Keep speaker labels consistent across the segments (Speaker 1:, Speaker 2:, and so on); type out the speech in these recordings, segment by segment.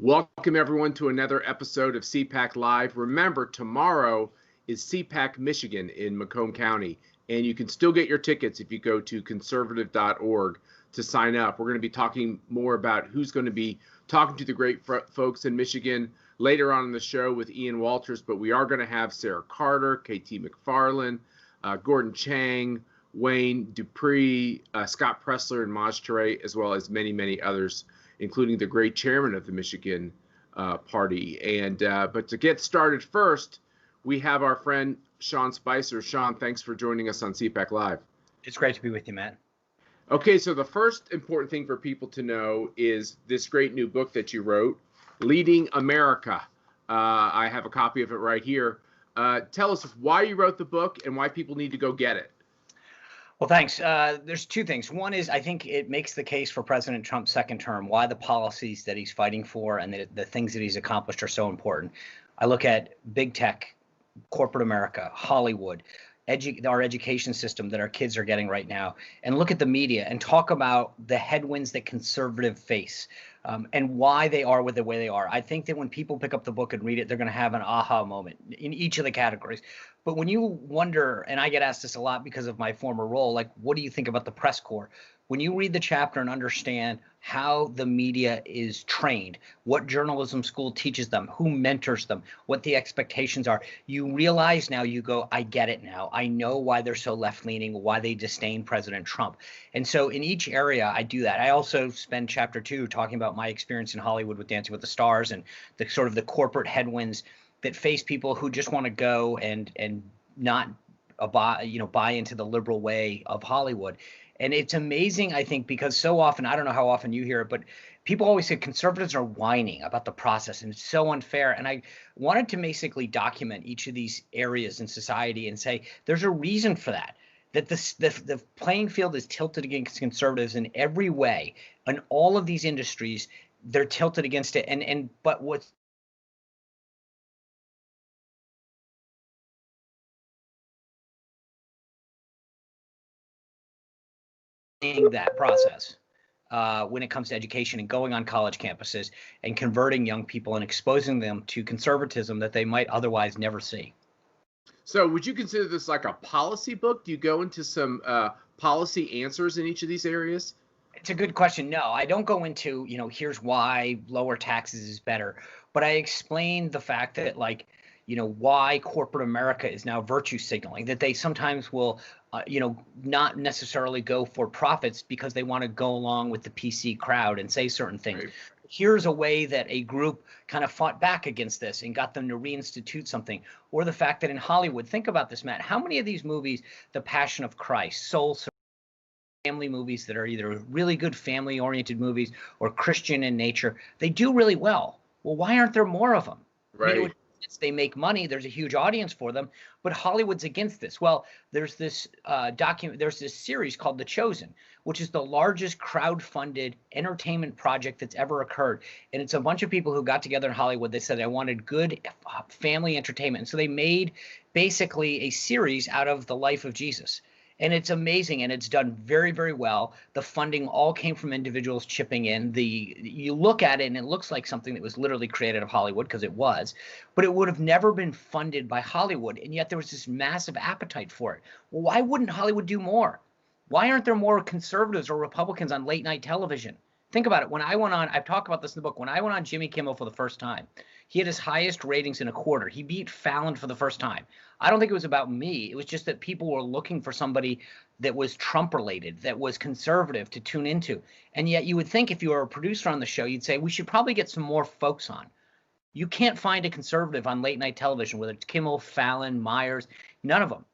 Speaker 1: Welcome, everyone, to another episode of CPAC Live. Remember, tomorrow is CPAC Michigan in Macomb County, and you can still get your tickets if you go to conservative.org to sign up. We're going to be talking more about who's going to be talking to the great folks in Michigan later on in the show with Ian Walters, but we are going to have Sarah Carter, KT McFarland, Gordon Chang, Wayne Dupree, Scott Pressler, and Maj Toure, as well as many, many others, including the great chairman of the Michigan party. But to get started first, we have our friend Sean Spicer. Sean, thanks for joining us on CPAC Live.
Speaker 2: It's great to be with you, Matt.
Speaker 1: Okay, so the first important thing for people to know is this great new book that you wrote, Leading America. I have a copy of it right here. Tell us why you wrote the book and why people need to go get it.
Speaker 2: Well, thanks. There's two things. One is I think it makes the case for President Trump's second term, why the policies that he's fighting for and the things that he's accomplished are so important. I look at big tech, corporate America, Hollywood, our education system that our kids are getting right now, and look at the media and talk about the headwinds that conservatives face and why they are the way they are. I think that when people pick up the book and read it, they're going to have an aha moment in each of the categories. But when you wonder, and I get asked this a lot because of my former role, like, what do you think about the press corps? When you read the chapter and understand how the media is trained, what journalism school teaches them, who mentors them, what the expectations are, you realize now, you go, I get it now. I know why they're so left-leaning, why they disdain President Trump. And so in each area, I do that. I also spend chapter 2 talking about my experience in Hollywood with Dancing with the Stars and the sort of the corporate headwinds that face people who just want to go and not buy into the liberal way of Hollywood. And it's amazing, I think, because so often, I don't know how often you hear it, but people always say conservatives are whining about the process and it's so unfair. And I wanted to basically document each of these areas in society and say there's a reason for that, that the playing field is tilted against conservatives in every way. In all of these industries, they're tilted against it. But what's that process when it comes to education and going on college campuses and converting young people and exposing them to conservatism that they might otherwise never see.
Speaker 1: So would you consider this like a policy book? Do you go into some policy answers in each of these areas?
Speaker 2: It's a good question. No, I don't go into, here's why lower taxes is better, but I explain the fact that, why corporate America is now virtue signaling, that they sometimes will, not necessarily go for profits because they want to go along with the PC crowd and say certain things. Right. Here's a way that a group kind of fought back against this and got them to reinstitute something. Or the fact that in Hollywood, think about this, Matt, how many of these movies, The Passion of Christ, Soul, family movies that are either really good family-oriented movies or Christian in nature, they do really well. Well, why aren't there more of them?
Speaker 1: Right.
Speaker 2: I mean, they make money. There's a huge audience for them, but Hollywood's against this. Well, there's this There's this series called The Chosen, which is the largest crowd-funded entertainment project that's ever occurred. And it's a bunch of people who got together in Hollywood. They said, I wanted good family entertainment. And so they made basically a series out of the life of Jesus. And it's amazing, and it's done very, very well. The funding all came from individuals chipping in. You look at it, and it looks like something that was literally created of Hollywood, because it was, but it would have never been funded by Hollywood, and yet there was this massive appetite for it. Well, why wouldn't Hollywood do more? Why aren't there more conservatives or Republicans on late-night television? Think about it. When I went on, I've talked about this in the book, when I went on Jimmy Kimmel for the first time, he had his highest ratings in a quarter. He beat Fallon for the first time. I don't think it was about me. It was just that people were looking for somebody that was Trump-related, that was conservative to tune into. And yet you would think if you were a producer on the show, you'd say, we should probably get some more folks on. You can't find a conservative on late-night television, whether it's Kimmel, Fallon, Myers, none of them,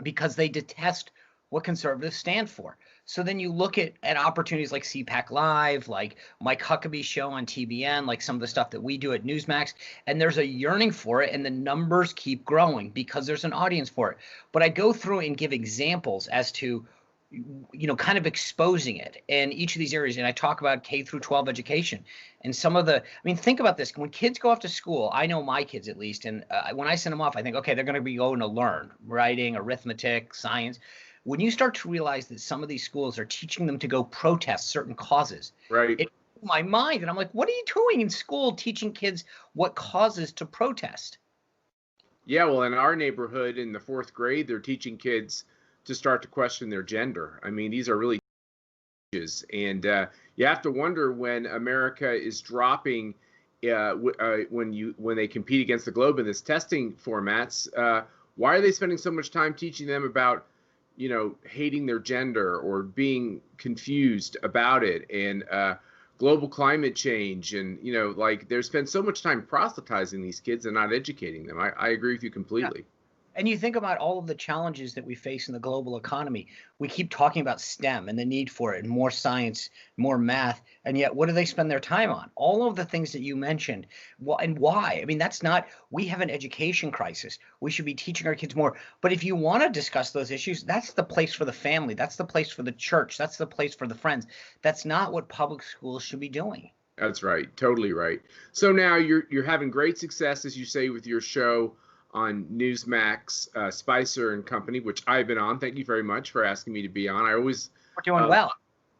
Speaker 2: because they detest what conservatives stand for. So then you look at opportunities like CPAC Live, like Mike Huckabee's show on TBN, like some of the stuff that we do at Newsmax, and there's a yearning for it, and the numbers keep growing because there's an audience for it. But I go through and give examples as to, kind of exposing it in each of these areas. And I talk about K through 12 education and think about this. When kids go off to school, I know my kids at least, and when I send them off, I think, okay, they're going to be going to learn writing, arithmetic, science. When you start to realize that some of these schools are teaching them to go protest certain causes,
Speaker 1: right,
Speaker 2: it my mind. And I'm like, what are you doing in school teaching kids what causes to protest?
Speaker 1: Yeah, well, in our neighborhood in the fourth grade, they're teaching kids to start to question their gender. I mean, these are really changes, and you have to wonder when America is dropping, when they compete against the globe in this testing formats. Why are they spending so much time teaching them about, hating their gender or being confused about it, and global climate change, and like there's been so much time proselytizing these kids and not educating them. I agree with you completely.
Speaker 2: And you think about all of the challenges that we face in the global economy. We keep talking about STEM and the need for it, and more science, more math, and yet what do they spend their time on? All of the things that you mentioned. Well, and why? I mean, that's not, we have an education crisis. We should be teaching our kids more. But if you want to discuss those issues, that's the place for the family. That's the place for the church. That's the place for the friends. That's not what public schools should be doing.
Speaker 1: That's right, totally right. So now you're having great success, as you say, with your show on Newsmax, Spicer and Company, which I've been on. Thank you very much for asking me to be on.
Speaker 2: We're doing well.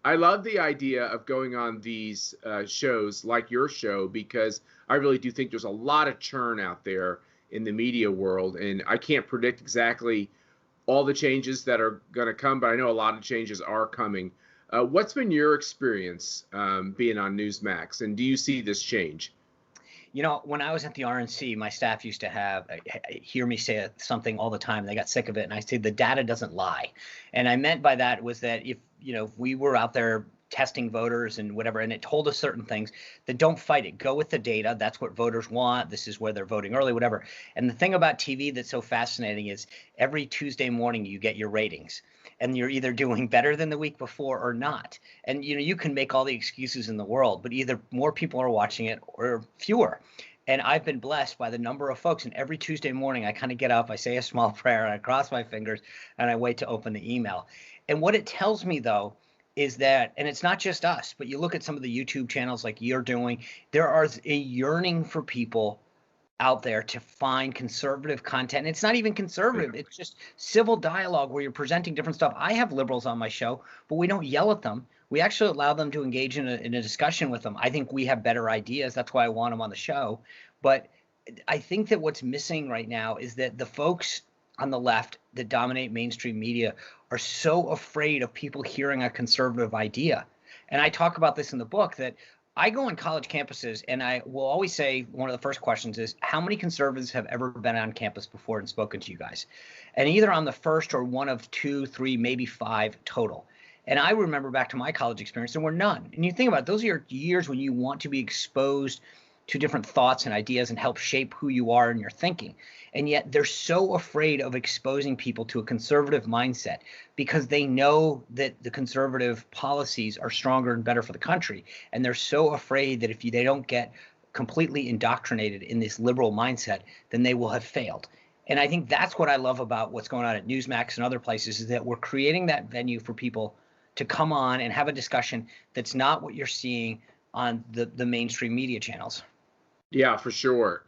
Speaker 1: I love the idea of going on these shows like your show, because I really do think there's a lot of churn out there in the media world, and I can't predict exactly all the changes that are going to come, but I know a lot of changes are coming. What's been your experience being on Newsmax, and do you see this change?
Speaker 2: When I was at the RNC, my staff used to hear me say something all the time. They got sick of it. And I said, the data doesn't lie. And I meant by that was that if we were out there testing voters and whatever, and it told us certain things, that don't fight it. Go with the data. That's what voters want. This is where they're voting early, whatever. And the thing about TV that's so fascinating is every Tuesday morning you get your ratings. And you're either doing better than the week before or not. And you can make all the excuses in the world, but either more people are watching it or fewer. And I've been blessed by the number of folks. And every Tuesday morning, I kind of get up, I say a small prayer, and I cross my fingers, and I wait to open the email. And what it tells me, though, is that, and it's not just us, but you look at some of the YouTube channels like you're doing, there are a yearning for people out there to find conservative content. And it's not even conservative. It's just civil dialogue where you're presenting different stuff. I have liberals on my show, but we don't yell at them. We actually allow them to engage in a discussion with them. I think we have better ideas. That's why I want them on the show. But I think that what's missing right now is that the folks on the left that dominate mainstream media are so afraid of people hearing a conservative idea. And I talk about this in the book, that I go on college campuses, and I will always say one of the first questions is, how many conservatives have ever been on campus before and spoken to you guys? And either I'm the first or one of 2, 3, maybe 5 total. And I remember back to my college experience, there were none. And you think about it, those are your years when you want to be exposed to different thoughts and ideas and help shape who you are in your thinking. And yet they're so afraid of exposing people to a conservative mindset because they know that the conservative policies are stronger and better for the country. And they're so afraid that if they don't get completely indoctrinated in this liberal mindset, then they will have failed. And I think that's what I love about what's going on at Newsmax and other places, is that we're creating that venue for people to come on and have a discussion that's not what you're seeing on the mainstream media channels.
Speaker 1: Yeah, for sure.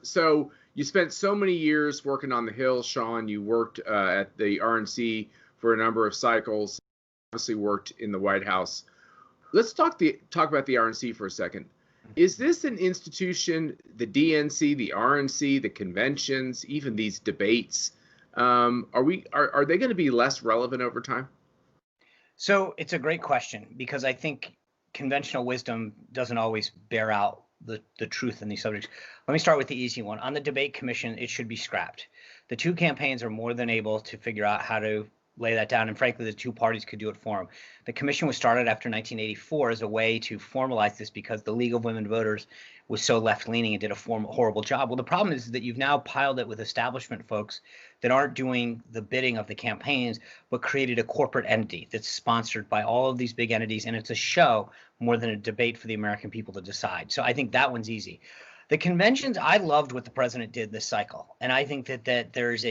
Speaker 1: So you spent so many years working on the Hill, Sean. You worked at the RNC for a number of cycles, obviously worked in the White House. Let's talk about the RNC for a second. Is this an institution, the DNC, the RNC, the conventions, even these debates, are they going to be less relevant over time?
Speaker 2: So it's a great question, because I think conventional wisdom doesn't always bear out the truth in these subjects. Let me start with the easy one. On the debate commission, it should be scrapped. The two campaigns are more than able to figure out how to lay that down, and frankly, the two parties could do it for them. The commission was started after 1984 as a way to formalize this because the League of Women Voters was so left-leaning and did a horrible job. Well, the problem is that you've now piled it with establishment folks that aren't doing the bidding of the campaigns, but created a corporate entity that's sponsored by all of these big entities, and it's a show more than a debate for the American people to decide. So I think that one's easy. The conventions, I loved what the president did this cycle, and I think that there's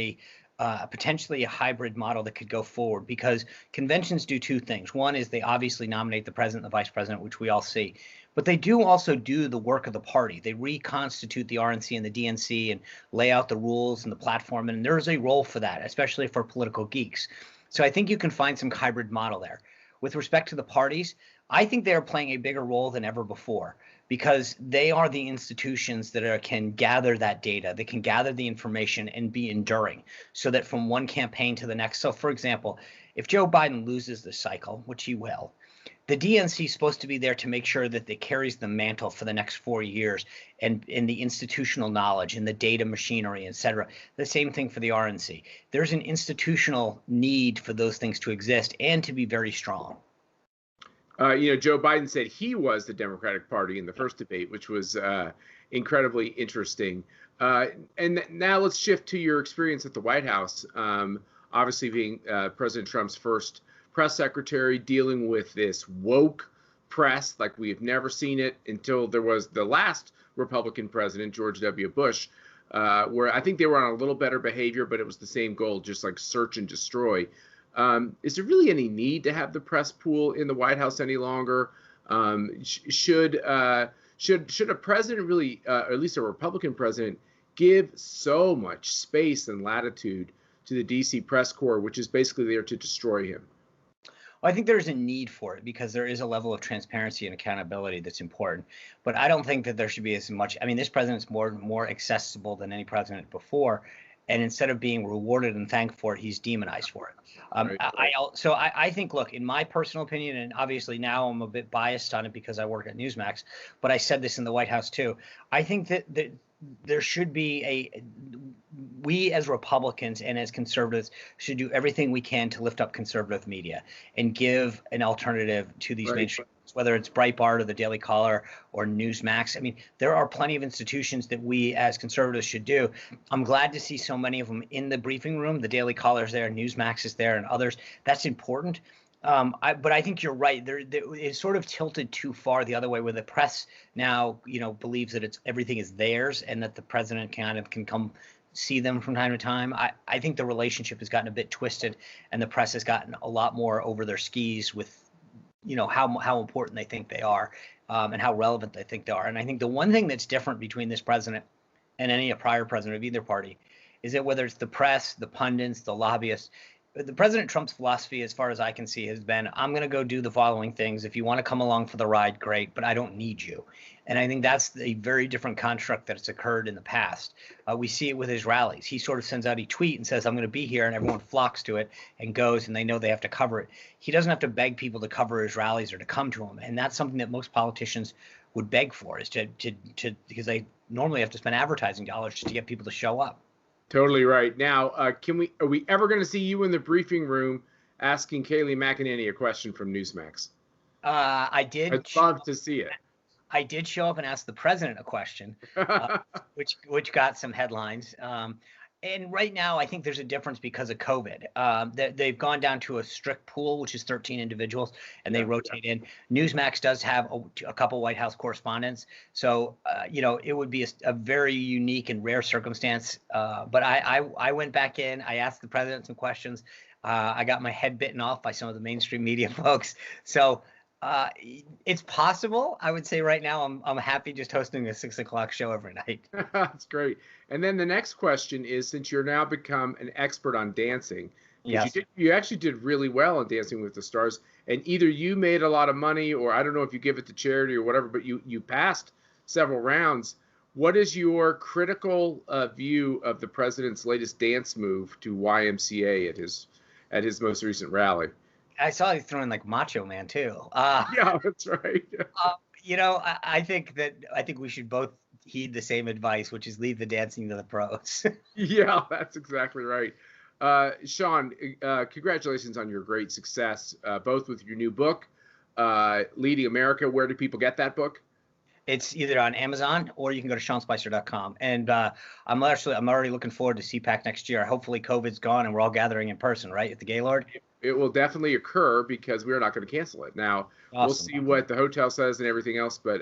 Speaker 2: potentially a hybrid model that could go forward, because conventions do two things. One is they obviously nominate the president and the vice president, which we all see, but they do also do the work of the party. They reconstitute the RNC and the DNC and lay out the rules and the platform, and there's a role for that, especially for political geeks. So I think you can find some hybrid model there. With respect to the parties, I think they're playing a bigger role than ever before because they are the institutions that can gather that data, that can gather the information and be enduring so that from one campaign to the next. So, for example, if Joe Biden loses this cycle, which he will, the DNC is supposed to be there to make sure that it carries the mantle for the next 4 years and in the institutional knowledge and the data machinery, et cetera. The same thing for the RNC. There's an institutional need for those things to exist and to be very strong.
Speaker 1: Joe Biden said he was the Democratic Party in the first debate, which was incredibly interesting. And now let's shift to your experience at the White House. Obviously, being President Trump's first press secretary, dealing with this woke press like we have never seen it until there was the last Republican president, George W. Bush, where I think they were on a little better behavior, but it was the same goal, just like search and destroy. Is there really any need to have the press pool in the White House any longer? Should a president really, or at least a Republican president, give so much space and latitude to the DC press corps, which is basically there to destroy him?
Speaker 2: Well, I think there's a need for it because there is a level of transparency and accountability that's important. But I don't think that there should be as much. I mean, this president's more accessible than any president before. And instead of being rewarded and thanked for it, he's demonized for it. I think, look, in my personal opinion, and obviously now I'm a bit biased on it because I work at Newsmax, but I said this in the White House too. I think that there should be we as Republicans and as conservatives should do everything we can to lift up conservative media and give an alternative to these mainstream, whether it's Breitbart or the Daily Caller or Newsmax. I mean, there are plenty of institutions that we as conservatives should do. I'm glad to see so many of them in the briefing room. The Daily Caller is there, Newsmax is there, and others. That's important. But I think you're right. It's sort of tilted too far the other way, where the press now, believes that everything is theirs and that the president can come see them from time to time. I think the relationship has gotten a bit twisted, and the press has gotten a lot more over their skis with, how important they think they are, and how relevant they think they are. And I think the one thing that's different between this president and any prior president of either party is that whether it's the press, the pundits, the lobbyists, the President Trump's philosophy, as far as I can see, has been, I'm going to go do the following things. If you want to come along for the ride, great, but I don't need you. And I think that's a very different construct that's occurred in the past. We see it with his rallies. He sort of sends out a tweet and says, I'm going to be here, and everyone flocks to it and goes, and they know they have to cover it. He doesn't have to beg people to cover his rallies or to come to him. And that's something that most politicians would beg for, is to because they normally have to spend advertising dollars just to get people to show up.
Speaker 1: Totally right. Now, are we ever going to see you in the briefing room asking Kayleigh McEnany a question from Newsmax?
Speaker 2: I did.
Speaker 1: I'd love to see it.
Speaker 2: I did show up and ask the president a question, which got some headlines. And right now, I think there's a difference because of COVID. They've gone down to a strict pool, which is 13 individuals, and they rotate in. Newsmax does have a couple White House correspondents. So, it would be a very unique and rare circumstance. But I went back in. I asked the president some questions. I got my head bitten off by some of the mainstream media folks. So it's possible. I would say right now I'm happy just hosting a 6 o'clock show every night.
Speaker 1: That's great. And then the next question is, since you're now become an expert on dancing,
Speaker 2: yes,
Speaker 1: you actually did really well on Dancing with the Stars, and either you made a lot of money, or I don't know if you give it to charity or whatever, but you passed several rounds. What is your critical view of the president's latest dance move to YMCA at his most recent rally?
Speaker 2: I saw you throwing like Macho Man too.
Speaker 1: Yeah, that's right.
Speaker 2: I think we should both heed the same advice, which is leave the dancing to the pros.
Speaker 1: Yeah, that's exactly right. Sean, congratulations on your great success, both with your new book, Leading America. Where do people get that book?
Speaker 2: It's either on Amazon or you can go to SeanSpicer.com. And I'm already looking forward to CPAC next year. Hopefully COVID's gone and we're all gathering in person, right, at the Gaylord?
Speaker 1: It will definitely occur because we're not going to cancel it. Now, We'll see what the hotel says and everything else. But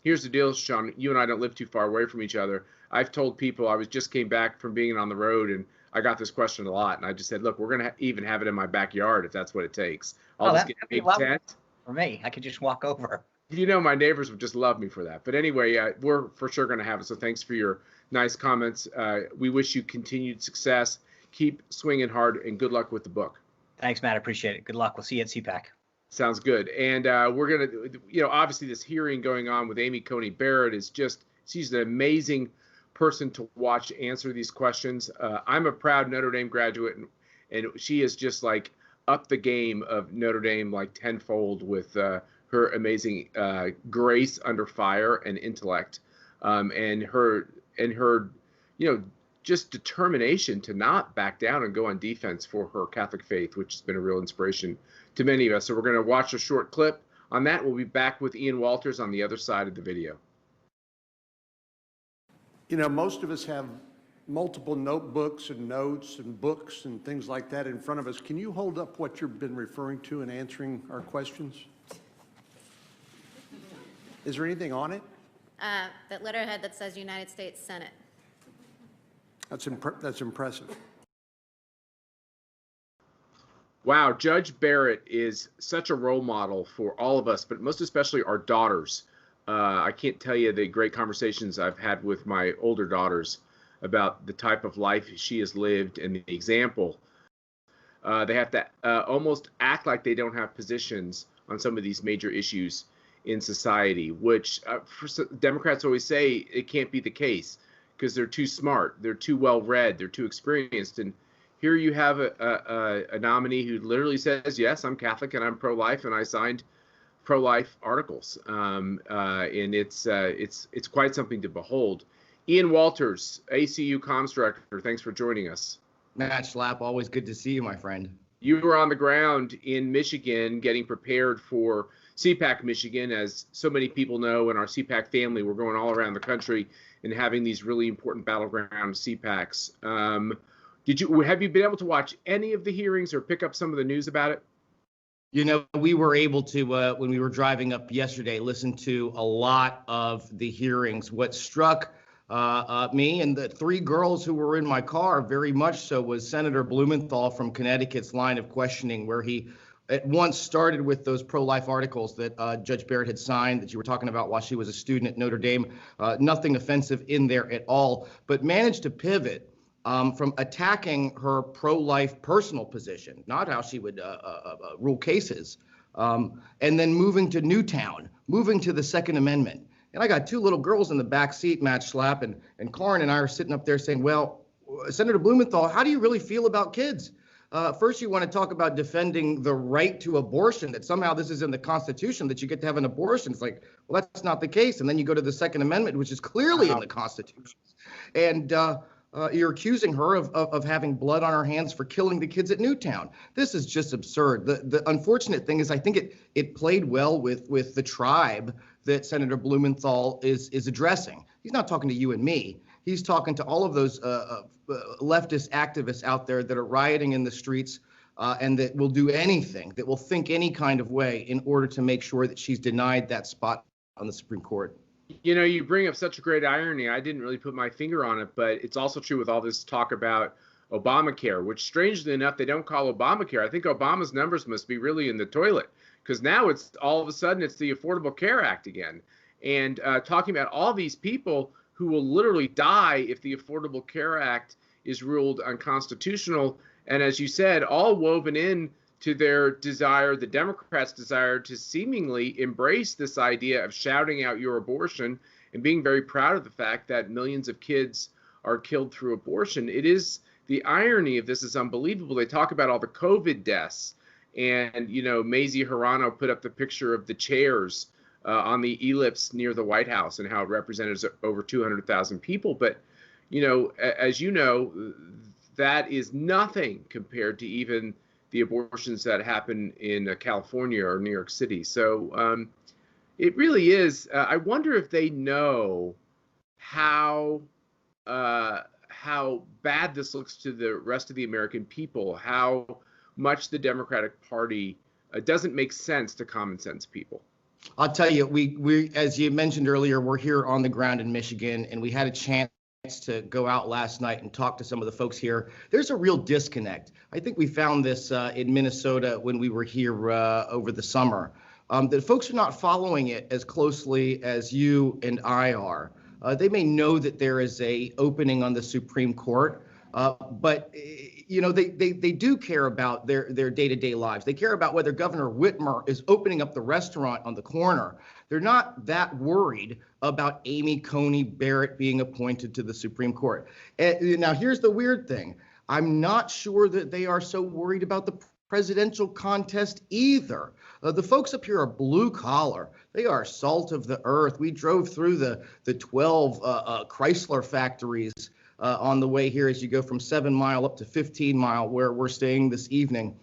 Speaker 1: here's the deal, Sean. You and I don't live too far away from each other. I've told people just came back from being on the road, and I got this question a lot. And I just said, look, we're going to even have it in my backyard if that's what it takes. I'll just get a big tent.
Speaker 2: For me, I could just walk over.
Speaker 1: My neighbors would just love me for that. But anyway, we're for sure going to have it. So thanks for your nice comments. We wish you continued success. Keep swinging hard, and good luck with the book.
Speaker 2: Thanks, Matt. I appreciate it. Good luck. We'll see you at CPAC.
Speaker 1: Sounds good. And we're going to, obviously this hearing going on with Amy Coney Barrett she's an amazing person to watch answer these questions. I'm a proud Notre Dame graduate, and she is just like up the game of Notre Dame like tenfold with her amazing grace under fire and intellect, and her just determination to not back down and go on defense for her Catholic faith, which has been a real inspiration to many of us. So we're going to watch a short clip on that. We'll be back with Ian Walters on the other side of the video.
Speaker 3: Most of us have multiple notebooks and notes and books and things like that in front of us. Can you hold up what you've been referring to in answering our questions? Is there anything on it?
Speaker 4: That letterhead that says United States Senate.
Speaker 3: That's impressive.
Speaker 1: Wow, Judge Barrett is such a role model for all of us, but most especially our daughters. I can't tell you the great conversations I've had with my older daughters about the type of life she has lived and the example. They have to almost act like they don't have positions on some of these major issues in society, which Democrats always say it can't be the case because they're too smart, they're too well-read, they're too experienced. And here you have a nominee who literally says, yes, I'm Catholic and I'm pro-life, and I signed pro-life articles. And it's quite something to behold. Ian Walters, ACU Comms Director, thanks for joining us.
Speaker 5: Matt Schlapp, always good to see you, my friend.
Speaker 1: You were on the ground in Michigan getting prepared for CPAC Michigan. As so many people know in our CPAC family, we're going all around the country and having these really important battleground CPACs. Have you been able to watch any of the hearings or pick up some of the news about it?
Speaker 5: We were able to, when we were driving up yesterday, listen to a lot of the hearings. What struck me and the three girls who were in my car very much so was Senator Blumenthal from Connecticut's line of questioning, where he at once started with those pro-life articles that Judge Barrett had signed that you were talking about while she was a student at Notre Dame. Nothing offensive in there at all, but managed to pivot from attacking her pro-life personal position, not how she would rule cases, and then moving to Newtown, moving to the Second Amendment. And I got two little girls in the back seat, Matt Schlapp, and Karin and I are sitting up there saying, well, Senator Blumenthal, how do you really feel about kids? First, you want to talk about defending the right to abortion, that somehow this is in the Constitution, that you get to have an abortion. It's like, well, that's not the case. And then you go to the Second Amendment, which is clearly in the Constitution. And you're accusing her of having blood on her hands for killing the kids at Newtown. This is just absurd. The unfortunate thing is I think it played well with the tribe that Senator Blumenthal is addressing. He's not talking to you and me. He's talking to all of those leftist activists out there that are rioting in the streets and that will do anything, that will think any kind of way in order to make sure that she's denied that spot on the Supreme Court.
Speaker 1: You bring up such a great irony. I didn't really put my finger on it, but it's also true with all this talk about Obamacare, which strangely enough, they don't call Obamacare. I think Obama's numbers must be really in the toilet, because now it's all of a sudden it's the Affordable Care Act again. And talking about all these people who will literally die if the Affordable Care Act is ruled unconstitutional. And as you said, all woven in to their desire, the Democrats' desire to seemingly embrace this idea of shouting out your abortion and being very proud of the fact that millions of kids are killed through abortion. It is, the irony of this is unbelievable. They talk about all the COVID deaths, and, Mazie Hirano put up the picture of the chairs on the ellipse near the White House and how it represented over 200,000 people. But, as you know, that is nothing compared to even the abortions that happen in California or New York City. So it really is. I wonder if they know how bad this looks to the rest of the American people, how much the Democratic Party doesn't make sense to common sense people.
Speaker 5: I'll tell you, we as you mentioned earlier, we're here on the ground in Michigan, and we had a chance to go out last night and talk to some of the folks here. There's a real disconnect. I think we found this in Minnesota when we were here over the summer. That folks are not following it as closely as you and I are. They may know that there is a opening on the Supreme Court, but they do care about their day-to-day lives. They care about whether Governor Whitmer is opening up the restaurant on the corner. They're not that worried about Amy Coney Barrett being appointed to the Supreme Court. Now, here's the weird thing. I'm not sure that they are so worried about the presidential contest either. The folks up here are blue collar. They are salt of the earth. We drove through the 12 Chrysler factories on the way here as you go from 7 Mile up to 15 Mile, where we're staying this evening.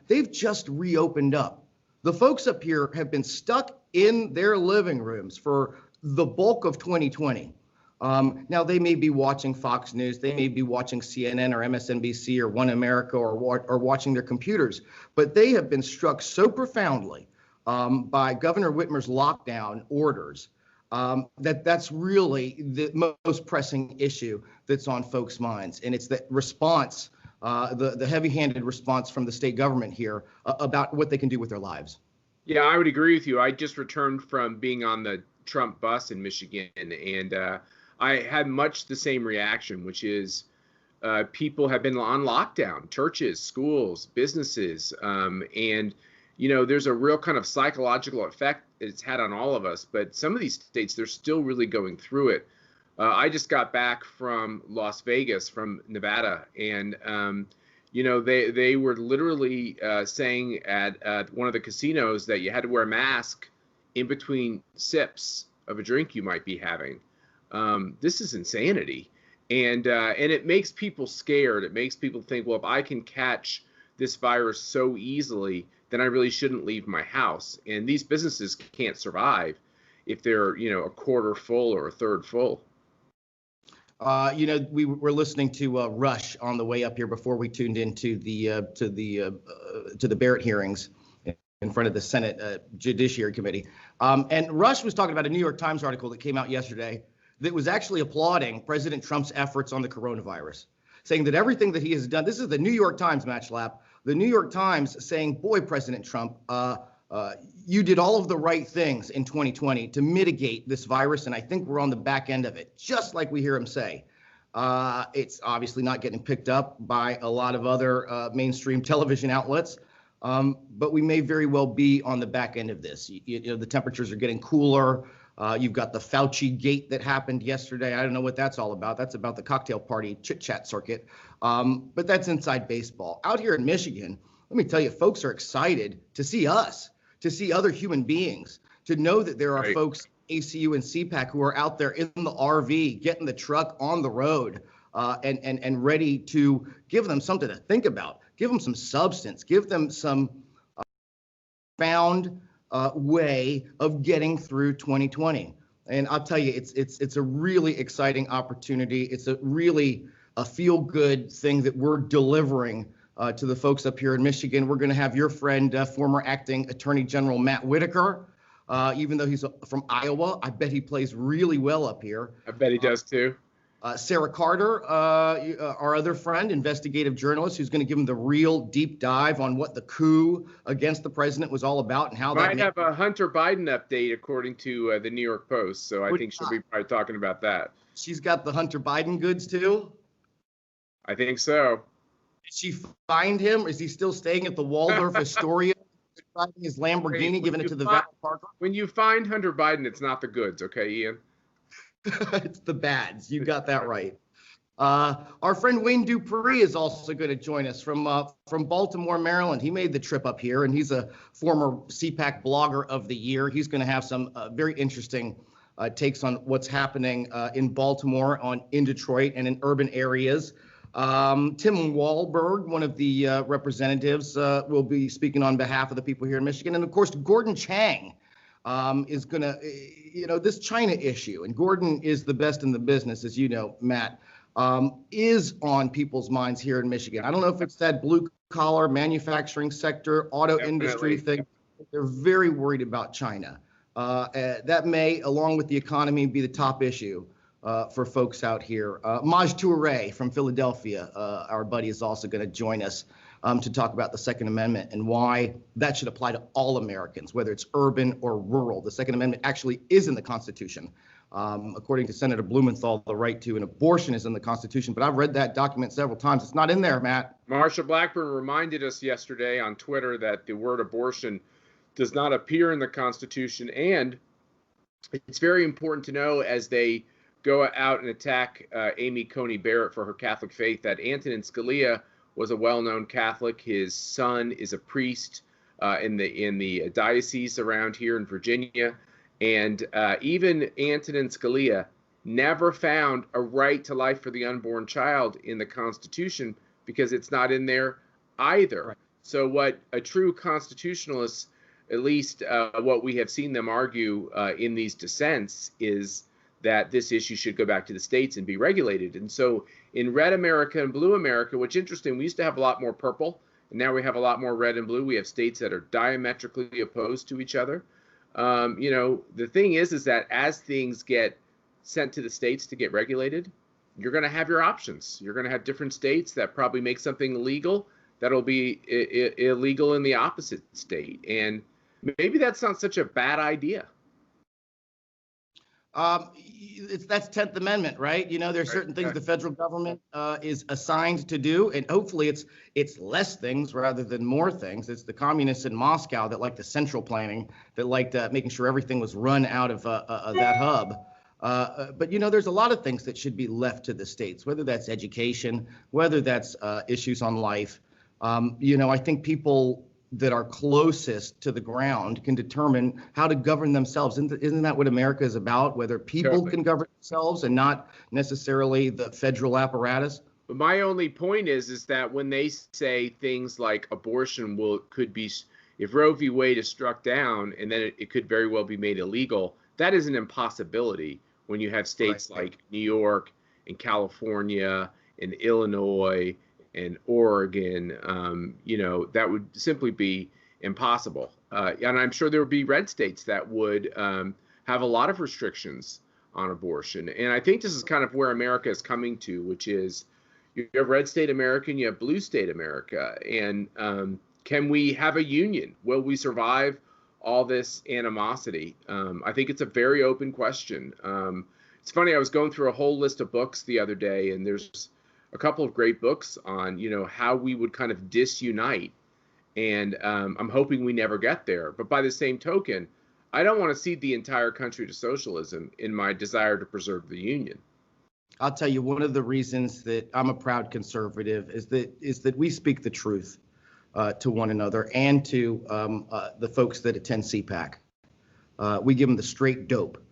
Speaker 5: They've just reopened up. The folks up here have been stuck in their living rooms for the bulk of 2020. Now, they may be watching Fox News, they may be watching CNN or MSNBC or One America or watching their computers, but they have been struck so profoundly by Governor Whitmer's lockdown orders that's really the most pressing issue that's on folks' minds. And it's the response, the heavy-handed response from the state government here about what they can do with their lives.
Speaker 1: Yeah, I would agree with you. I just returned from being on the Trump bus in Michigan, and I had much the same reaction, which is people have been on lockdown, churches, schools, businesses, and there's a real kind of psychological effect it's had on all of us. But some of these states, they're still really going through it. I just got back from Las Vegas, from Nevada, and they were literally saying at one of the casinos that you had to wear a mask in between sips of a drink you might be having. This is insanity, and it makes people scared. It makes people think, well, if I can catch this virus so easily, then I really shouldn't leave my house. And these businesses can't survive if they're a quarter full or a third full.
Speaker 5: We were listening to Rush on the way up here before we tuned into the Barrett hearings in front of the Senate Judiciary Committee, and Rush was talking about a New York Times article that came out yesterday that was actually applauding President Trump's efforts on the coronavirus, saying that everything that he has done. This is the New York Times, Matt Schlapp. The New York Times saying, boy, President Trump, you did all of the right things in 2020 to mitigate this virus, and I think we're on the back end of it, just like we hear him say. It's obviously not getting picked up by a lot of other mainstream television outlets, but we may very well be on the back end of this. The temperatures are getting cooler. You've got the Fauci gate that happened yesterday. I don't know what that's all about. That's about the cocktail party chit-chat circuit. But that's inside baseball. Out here in Michigan, let me tell you, folks are excited to see us, to see other human beings, to know that there are folks, ACU and CPAC, who are out there in the RV, getting the truck on the road, and ready to give them something to think about, give them some substance, give them some found way of getting through 2020. And I'll tell you, it's a really exciting opportunity. It's a really a feel-good thing that we're delivering to the folks up here in Michigan. We're going to have your friend, former acting Attorney General Matt Whitaker, even though he's from Iowa. I bet he plays really well up here.
Speaker 1: I bet he does too.
Speaker 5: Sarah Carter, our other friend, investigative journalist, who's going to give him the real deep dive on what the coup against the president was all about and how that
Speaker 1: might have a Hunter Biden update, according to the New York Post. So I think she'll be probably talking about that.
Speaker 5: She's got the Hunter Biden goods too.
Speaker 1: I think so.
Speaker 5: Did she find him? Is he still staying at the Waldorf Astoria, driving his Lamborghini, giving it to the Val Parker?
Speaker 1: When you find Hunter Biden, it's not the goods, okay, Ian?
Speaker 5: It's the bads. You got that right. Our friend Wayne Dupree is also going to join us from Baltimore, Maryland. He made the trip up here, and he's a former CPAC Blogger of the Year. He's going to have some very interesting takes on what's happening in Baltimore, in Detroit, and in urban areas. Tim Wahlberg, one of the representatives, will be speaking on behalf of the people here in Michigan. And of course, Gordon Chang is going to, this China issue, and Gordon is the best in the business, as you know, Matt, is on people's minds here in Michigan. I don't know if it's that blue collar manufacturing sector, auto industry thing. They're very worried about China. That may, along with the economy, be the top issue for folks out here. Maj Toure from Philadelphia, our buddy, is also going to join us to talk about the Second Amendment and why that should apply to all Americans, whether it's urban or rural. The Second Amendment actually is in the Constitution. According to Senator Blumenthal, the right to an abortion is in the Constitution, but I've read that document several times. It's not in there, Matt.
Speaker 1: Marsha Blackburn reminded us yesterday on Twitter that the word abortion does not appear in the Constitution, and it's very important to know as they go out and attack Amy Coney Barrett for her Catholic faith that Antonin Scalia was a well-known Catholic. His son is a priest in the diocese around here in Virginia. And even Antonin Scalia never found a right to life for the unborn child in the Constitution because it's not in there either. Right. So what a true constitutionalist, at least what we have seen them argue in these dissents, is that this issue should go back to the states and be regulated. And so in red America and blue America, which is interesting, we used to have a lot more purple, and now we have a lot more red and blue. We have states that are diametrically opposed to each other. The thing is that as things get sent to the states to get regulated, you're going to have your options. You're going to have different states that probably make something illegal that'll be illegal in the opposite state. And maybe that's not such a bad idea.
Speaker 5: That's 10th Amendment, right? There's certain things the federal government is assigned to do, and hopefully it's less things rather than more things. It's the communists in Moscow that like the central planning, that liked making sure everything was run out of that hub. But there's a lot of things that should be left to the states, whether that's education, whether that's issues on life. I think people that are closest to the ground can determine how to govern themselves. Isn't that what America is about? Whether people can govern themselves and not necessarily the federal apparatus?
Speaker 1: But my only point is that when they say things like abortion could be, if Roe v. Wade is struck down and then it could very well be made illegal, that is an impossibility when you have states like New York and California and Illinois and Oregon, that would simply be impossible. And I'm sure there would be red states that would have a lot of restrictions on abortion. And I think this is kind of where America is coming to, which is you have red state America and you have blue state America. And can we have a union? Will we survive all this animosity? I think it's a very open question. It's funny, I was going through a whole list of books the other day, and there's a couple of great books on, how we would kind of disunite. And I'm hoping we never get there. But by the same token, I don't want to cede the entire country to socialism in my desire to preserve the union.
Speaker 5: I'll tell you, one of the reasons that I'm a proud conservative is that we speak the truth to one another and to the folks that attend CPAC. We give them the straight dope.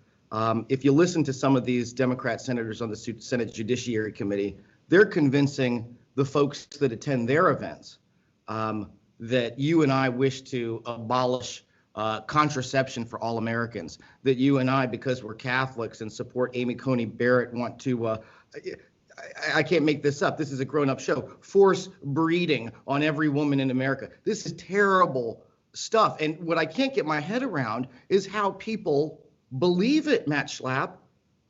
Speaker 5: If you listen to some of these Democrat senators on the Senate Judiciary Committee, they're convincing the folks that attend their events that you and I wish to abolish contraception for all Americans, that you and I, because we're Catholics and support Amy Coney Barrett, want to, I can't make this up, this is a grown-up show, force breeding on every woman in America. This is terrible stuff. And what I can't get my head around is how people believe it, Matt Schlapp.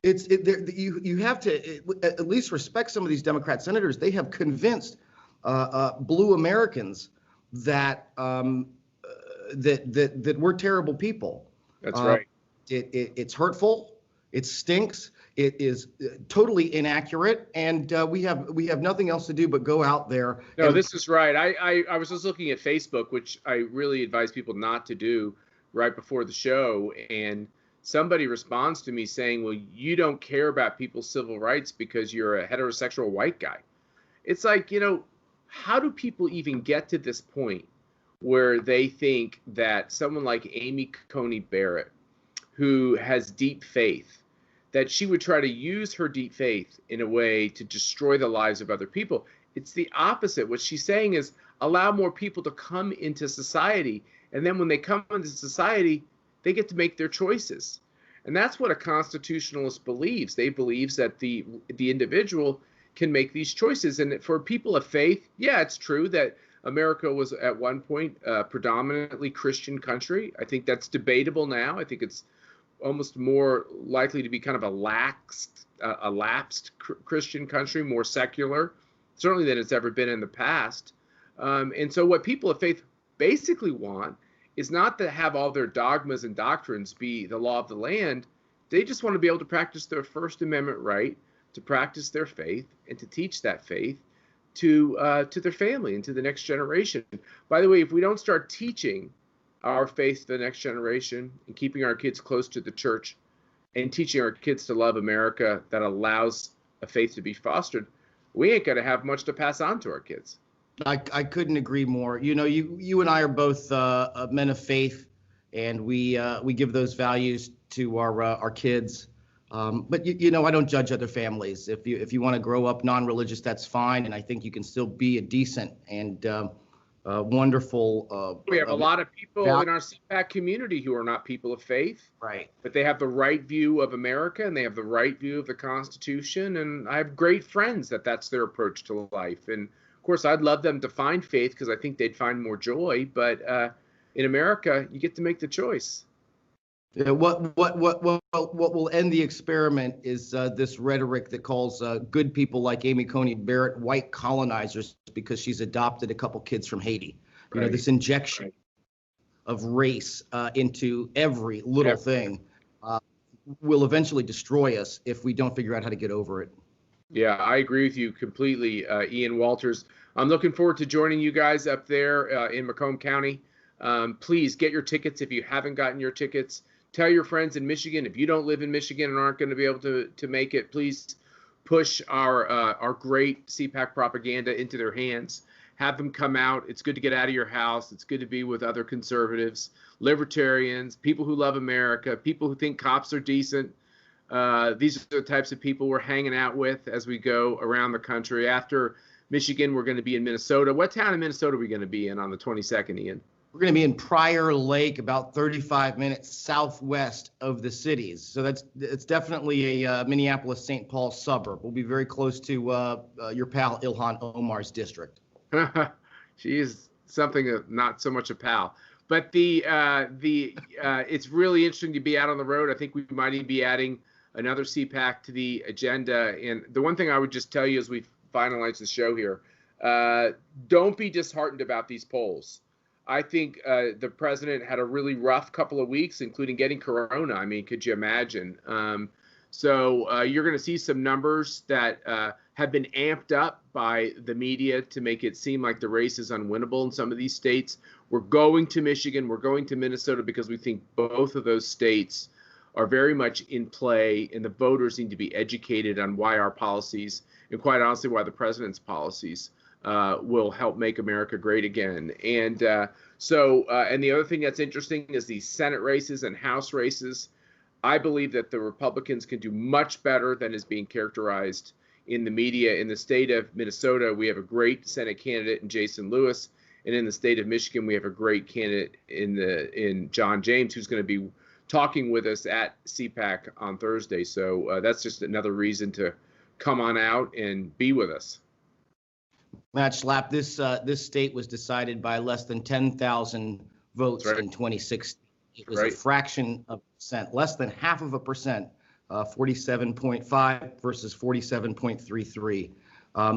Speaker 5: You have to at least respect some of these Democrat senators. They have convinced blue Americans that that we're terrible people.
Speaker 1: That's right.
Speaker 5: It's hurtful. It stinks. It is totally inaccurate, and we have nothing else to do but go out there.
Speaker 1: No, this is right. I was just looking at Facebook, which I really advise people not to do right before the show, and somebody responds to me saying, well, you don't care about people's civil rights because you're a heterosexual white guy. It's like, how do people even get to this point where they think that someone like Amy Coney Barrett, who has deep faith, that she would try to use her deep faith in a way to destroy the lives of other people? It's the opposite. What she's saying is allow more people to come into society. And then when they come into society, they get to make their choices. And that's what a constitutionalist believes. They believe that the individual can make these choices. And for people of faith, yeah, it's true that America was at one point a predominantly Christian country. I think that's debatable now. I think it's almost more likely to be kind of a lapsed Christian country, more secular, certainly than it's ever been in the past. And so what people of faith basically want is not to have all their dogmas and doctrines be the law of the land. They just want to be able to practice their First Amendment right to practice their faith and to teach that faith to their family and to the next generation. By the way, if we don't start teaching our faith to the next generation and keeping our kids close to the church and teaching our kids to love America that allows a faith to be fostered, we ain't going to have much to pass on to our kids.
Speaker 5: I couldn't agree more. You know, you and I are both men of faith, and we give those values to our kids. But you know, I don't judge other families. If you want to grow up non-religious, that's fine, and I think you can still be a decent and wonderful.
Speaker 1: We have a lot of people in our CPAC community who are not people of faith,
Speaker 5: right?
Speaker 1: But they have the right view of America and they have the right view of the Constitution. And I have great friends that's their approach to life. And of course, I'd love them to find faith because I think they'd find more joy. But in America, you get to make the choice.
Speaker 5: Yeah, what will end the experiment is this rhetoric that calls good people like Amy Coney Barrett white colonizers because she's adopted a couple kids from Haiti. You know, this injection of race into every little thing will eventually destroy us if we don't figure out how to get over it.
Speaker 1: Yeah, I agree with you completely, Ian Walters. I'm looking forward to joining you guys up there in Macomb County. Please get your tickets if you haven't gotten your tickets. Tell your friends in Michigan, if you don't live in Michigan and aren't going to be able to make it, please push our great CPAC propaganda into their hands. Have them come out. It's good to get out of your house. It's good to be with other conservatives, libertarians, people who love America, people who think cops are decent. These are the types of people we're hanging out with as we go around the country. After Michigan, we're going to be in Minnesota. What town in Minnesota are we going to be in on the 22nd, Ian?
Speaker 5: We're going to be in Prior Lake, about 35 minutes southwest of the cities. So it's definitely a Minneapolis-St. Paul suburb. We'll be very close to your pal Ilhan Omar's district.
Speaker 1: She is something of not so much a pal. But it's really interesting to be out on the road. I think we might even be adding another CPAC to the agenda. And the one thing I would just tell you as we finalize the show here, don't be disheartened about these polls. I think the president had a really rough couple of weeks, including getting corona. I mean, could you imagine? So you're going to see some numbers that have been amped up by the media to make it seem like the race is unwinnable in some of these states. We're going to Michigan. We're going to Minnesota because we think both of those states are very much in play, and the voters need to be educated on why our policies, and quite honestly, why the president's policies will help make America great again. And and the other thing that's interesting is these Senate races and House races. I believe that the Republicans can do much better than is being characterized in the media. In the state of Minnesota, we have a great Senate candidate in Jason Lewis. And in the state of Michigan, we have a great candidate in John James, who's going to be talking with us at CPAC on Thursday. So that's just another reason to come on out and be with us.
Speaker 5: Matt Schlapp, this state was decided by less than 10,000 votes in 2016. It was a fraction of a percent, less than half of a percent, 47.5 versus 47.33.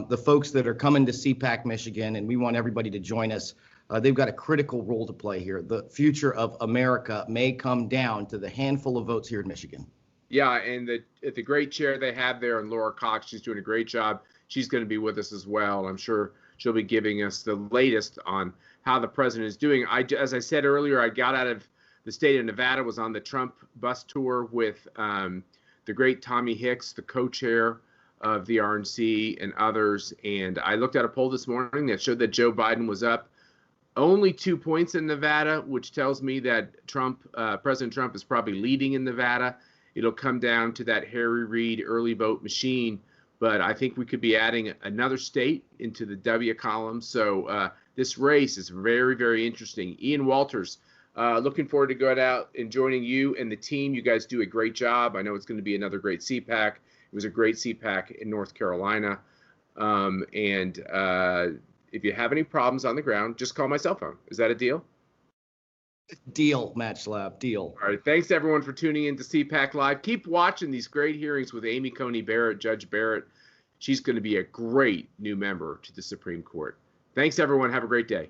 Speaker 5: The folks that are coming to CPAC Michigan, and we want everybody to join us, they've got a critical role to play here. The future of America may come down to the handful of votes here in Michigan. Yeah, and the great chair they have there, and Laura Cox, she's doing a great job. She's going to be with us as well. I'm sure she'll be giving us the latest on how the president is doing. As I said earlier, I got out of the state of Nevada, was on the Trump bus tour with the great Tommy Hicks, the co-chair of the RNC, and others. And I looked at a poll this morning that showed that Joe Biden was up only 2 points in Nevada, which tells me that President Trump is probably leading in Nevada. It'll come down to that Harry Reid early vote machine. But I think we could be adding another state into the W column. So this race is very, very interesting. Ian Walters, looking forward to going out and joining you and the team. You guys do a great job. I know it's going to be another great CPAC. It was a great CPAC in North Carolina. If you have any problems on the ground, just call my cell phone. Is that a deal? Deal, Matt Schlapp, deal. All right. Thanks, everyone, for tuning in to CPAC Live. Keep watching these great hearings with Amy Coney Barrett, Judge Barrett. She's going to be a great new member to the Supreme Court.
Speaker 1: Thanks, everyone. Have a great day.